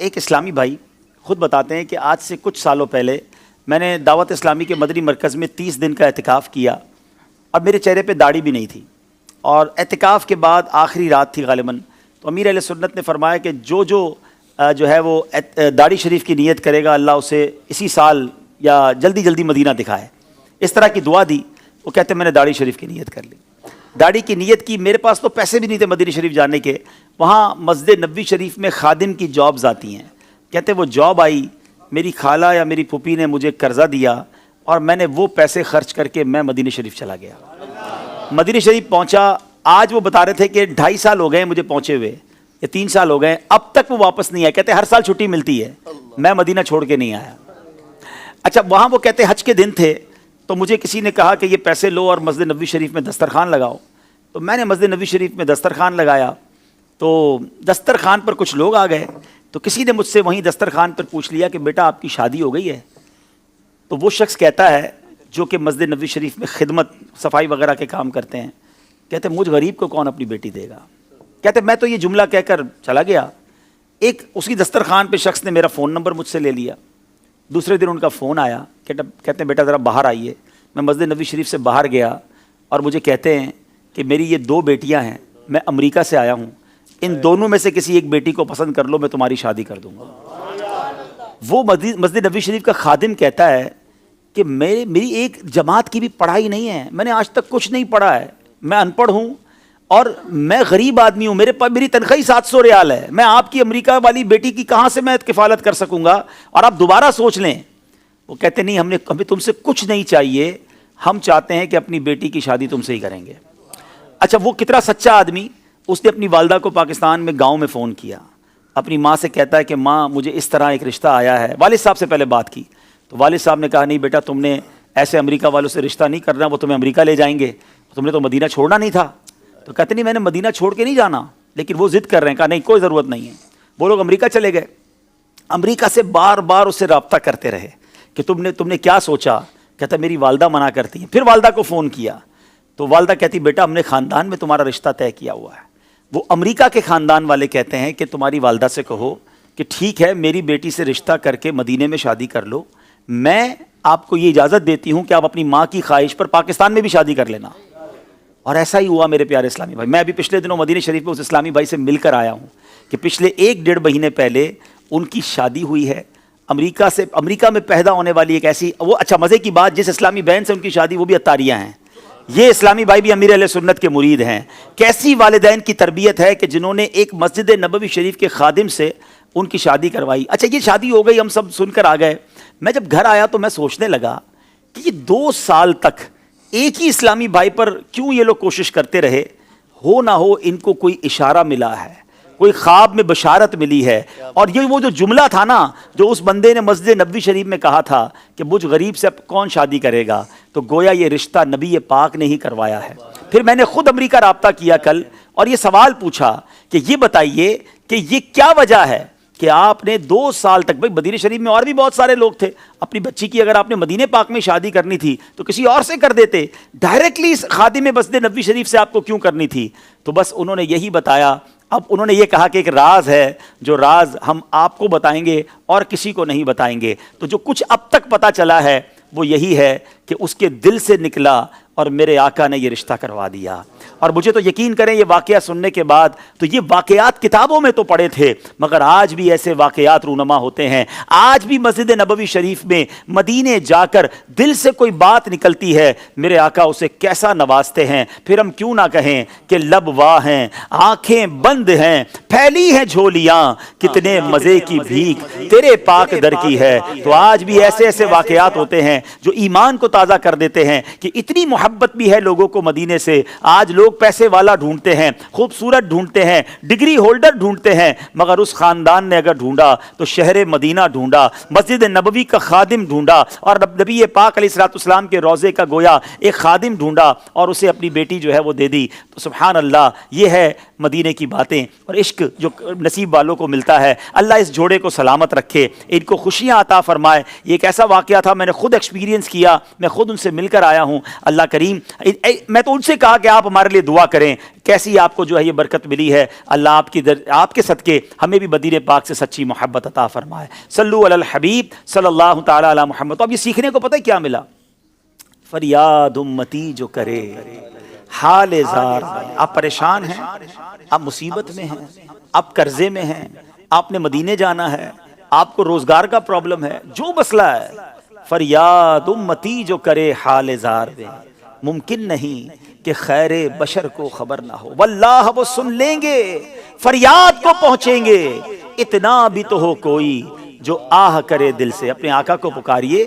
ایک اسلامی بھائی خود بتاتے ہیں کہ آج سے کچھ سالوں پہلے میں نے دعوت اسلامی کے مدنی مرکز میں 30 دن کا اعتکاف کیا اور میرے چہرے پہ داڑھی بھی نہیں تھی، اور اعتکاف کے بعد آخری رات تھی غالباً، تو امیر اہل سنت نے فرمایا کہ جو ہے وہ داڑھی شریف کی نیت کرے گا اللہ اسے اسی سال یا جلدی جلدی مدینہ دکھائے، اس طرح کی دعا دی۔ وہ کہتے ہیں میں نے داڑھی شریف کی نیت کر لی، داڑھی کی نیت کی، میرے پاس تو پیسے بھی نہیں تھے مدینہ شریف جانے کے، وہاں مسجد نبوی شریف میں خادم کی جابز آتی ہیں، کہتے وہ جاب آئی، میری خالہ یا میری پھوپھی نے مجھے قرضہ دیا اور میں نے وہ پیسے خرچ کر کے میں مدینہ شریف چلا گیا، مدینہ شریف پہنچا۔ آج وہ بتا رہے تھے کہ 2.5 سال ہو گئے مجھے پہنچے ہوئے یا 3 سال ہو گئے، اب تک وہ واپس نہیں آئے، کہتے ہر سال چھٹی ملتی ہے، میں مدینہ چھوڑ کے نہیں آیا۔ اچھا وہاں وہ کہتے حج کے دن تھے، تو مجھے کسی نے کہا کہ یہ پیسے لو اور مسجد نبوی شریف میں دسترخوان لگاؤ، تو میں نے مسجد نبوی شریف میں دسترخوان لگایا، تو دسترخوان پر کچھ لوگ آ گئے، تو کسی نے مجھ سے وہیں دسترخوان پر پوچھ لیا کہ بیٹا آپ کی شادی ہو گئی ہے؟ تو وہ شخص کہتا ہے جو کہ مسجد نبوی شریف میں خدمت صفائی وغیرہ کے کام کرتے ہیں، کہتے مجھ غریب کو کون اپنی بیٹی دے گا؟ کہتے میں تو یہ جملہ کہہ کر چلا گیا، ایک اسی دسترخوان پہ شخص نے میرا فون نمبر مجھ سے لے لیا، دوسرے دن ان کا فون آیا، کہتے ہیں بیٹا ذرا باہر آئیے۔ میں مسجد نبوی شریف سے باہر گیا اور مجھے کہتے ہیں کہ میری یہ 2 بیٹیاں ہیں، میں امریکہ سے آیا ہوں، ان دونوں میں سے کسی ایک بیٹی کو پسند کر لو، میں تمہاری شادی کر دوں گا۔ وہ مسجد نبوی شریف کا خادم کہتا ہے کہ میری ایک جماعت کی بھی پڑھائی نہیں ہے، میں نے آج تک کچھ نہیں پڑھا ہے، میں ان پڑھ ہوں اور میں غریب آدمی ہوں، میری تنخواہ 700 ریال ہے، میں آپ کی امریکہ والی بیٹی کی کہاں سے میں کفالت کر سکوں گا؟ اور آپ دوبارہ سوچ لیں۔ وہ کہتے نہیں ہمیں تم سے کچھ نہیں چاہیے، ہم چاہتے ہیں کہ اپنی بیٹی کی شادی تم سے ہی کریں گے۔ اچھا وہ کتنا سچا آدمی، اس نے اپنی والدہ کو پاکستان میں گاؤں میں فون کیا، اپنی ماں سے کہتا ہے کہ ماں مجھے اس طرح ایک رشتہ آیا ہے، والد صاحب سے پہلے بات کی، تو والد صاحب نے کہا نہیں بیٹا تم نے ایسے امریکہ والوں سے رشتہ نہیں کرنا، وہ تمہیں امریکہ لے جائیں گے، تم نے تو مدینہ چھوڑنا نہیں تھا۔ تو کہتے نہیں میں نے مدینہ چھوڑ کے نہیں جانا، لیکن وہ ضد کر رہے ہیں، کہا نہیں کوئی ضرورت نہیں ہے۔ وہ لوگ امریکہ چلے گئے، امریکہ سے بار بار اس سے رابطہ کرتے رہے کہ تم نے کیا سوچا؟ کہتا میری والدہ منع کرتی ہیں۔ پھر والدہ کو فون کیا تو والدہ کہتی بیٹا ہم نے خاندان میں تمہارا رشتہ طے کیا ہوا ہے۔ وہ امریکہ کے خاندان والے کہتے ہیں کہ تمہاری والدہ سے کہو کہ ٹھیک ہے میری بیٹی سے رشتہ کر کے مدینے میں شادی کر لو، میں آپ کو یہ اجازت دیتی ہوں کہ آپ اپنی ماں کی خواہش پر پاکستان میں بھی شادی کر لینا۔ اور ایسا ہی ہوا میرے پیارے اسلامی بھائی۔ میں ابھی پچھلے دنوں مدینہ شریف میں اس اسلامی بھائی سے مل کر آیا ہوں کہ پچھلے 1-1.5 مہینے پہلے ان کی شادی ہوئی ہے، امریکہ میں پیدا ہونے والی ایک ایسی، وہ اچھا مزے کی بات، جس اسلامی بہن سے ان کی شادی وہ بھی عطاریہ ہیں، یہ اسلامی بھائی بھی امیر اہل سنت کے مرید ہیں۔ کیسی والدین کی تربیت ہے کہ جنہوں نے ایک مسجد نبوی شریف کے خادم سے ان کی شادی کروائی۔ اچھا یہ شادی ہو گئی، ہم سب سن کر آ گئے، میں جب گھر آیا تو میں سوچنے لگا کہ یہ 2 سال تک ایک ہی اسلامی بھائی پر کیوں یہ لوگ کوشش کرتے رہے؟ ہو نہ ہو ان کو کوئی اشارہ ملا ہے، کوئی خواب میں بشارت ملی ہے، اور یہ وہ جو جملہ تھا نا جو اس بندے نے مسجد نبوی شریف میں کہا تھا کہ مجھ غریب سے اب کون شادی کرے گا، تو گویا یہ رشتہ نبی پاک نے ہی کروایا ہے۔ پھر میں نے خود امریکہ رابطہ کیا کل اور یہ سوال پوچھا کہ یہ بتائیے کہ یہ کیا وجہ ہے کہ آپ نے 2 سال تک، بھائی مدینہ شریف میں اور بھی بہت سارے لوگ تھے، اپنی بچی کی اگر آپ نے مدینہ پاک میں شادی کرنی تھی تو کسی اور سے کر دیتے، ڈائریکٹلی اس خادم مسجد نبوی شریف سے آپ کو کیوں کرنی تھی؟ تو بس انہوں نے یہی بتایا۔ اب انہوں نے یہ کہا کہ ایک راز ہے، جو راز ہم آپ کو بتائیں گے اور کسی کو نہیں بتائیں گے۔ تو جو کچھ اب تک پتہ چلا ہے وہ یہی ہے کہ اس کے دل سے نکلا اور میرے آقا نے یہ رشتہ کروا دیا۔ اور مجھے تو یقین کریں یہ واقعہ سننے کے بعد، تو یہ واقعات کتابوں میں تو پڑھے تھے مگر آج بھی ایسے واقعات رونما ہوتے ہیں، آج بھی مسجد نبوی شریف میں مدینے جا کر دل سے کوئی بات نکلتی ہے، میرے آقا اسے کیسا نوازتے ہیں۔ پھر ہم کیوں نہ کہیں کہ لب واہ ہیں، آنکھیں بند ہیں، پھیلی ہیں جھولیاں، کتنے مزے کی بھیک تیرے پاک در کی ہے۔ تو آج بھی ایسے ایسے واقعات ہوتے ہیں جو ایمان کو تازہ کر دیتے ہیں کہ اتنی محبت بھی ہے لوگوں کو مدینے سے۔ آج لوگ پیسے والا ڈھونڈتے ہیں، خوبصورت ڈھونڈتے ہیں، ڈگری ہولڈر ڈھونڈتے ہیں، مگر اس خاندان نے اگر ڈھونڈا تو شہر مدینہ ڈھونڈا، مسجد نبوی کا خادم ڈھونڈا، اور نبی پاک علیہ الصلوۃ والسلام کے روضے کا گویا ایک خادم ڈھونڈا اور اسے اپنی بیٹی جو ہے وہ دے دی۔ تو سبحان اللہ، یہ ہے مدینے کی باتیں اور عشق جو نصیب والوں کو ملتا ہے۔ اللہ اس جوڑے کو سلامت رکھے، ان کو خوشیاں عطا فرمائے۔ یہ ایک ایسا واقعہ تھا، میں نے خود ایکسپیرینس کیا، میں خود ان سے مل کر آیا ہوں۔ اللہ کریم میں تو ان سے کہا کہ آپ ہمارے لیے دعا کریں، کیسی آپ کو جو ہے یہ برکت ملی ہے، اللہ آپ کے صدقے ہمیں بھی مدینے پاک سے سچی محبت عطا فرمائے۔ صلو علی الحبیب صلی اللہ تعالی علی محمد۔ تو اب یہ سیکھنے کو پتہ ہے کیا ملا؟ فریاد امتی جو کرے حال زار میں۔ آپ پریشان ہیں، آپ مصیبت میں ہیں، آپ قرضے میں ہیں، آپ نے مدینے جانا ہے، آپ کو روزگار کا پرابلم ہے، جو مسئلہ ہے، فریاد امتی جو کرے حال زار میں، ممکن نہیں کہ خیر بشر کو خبر نہ ہو، واللہ وہ سن لیں گے، فریاد کو پہنچیں گے، اتنا بھی تو ہو کوئی جو آہ کرے دل سے۔ اپنے آقا کو پکاریے۔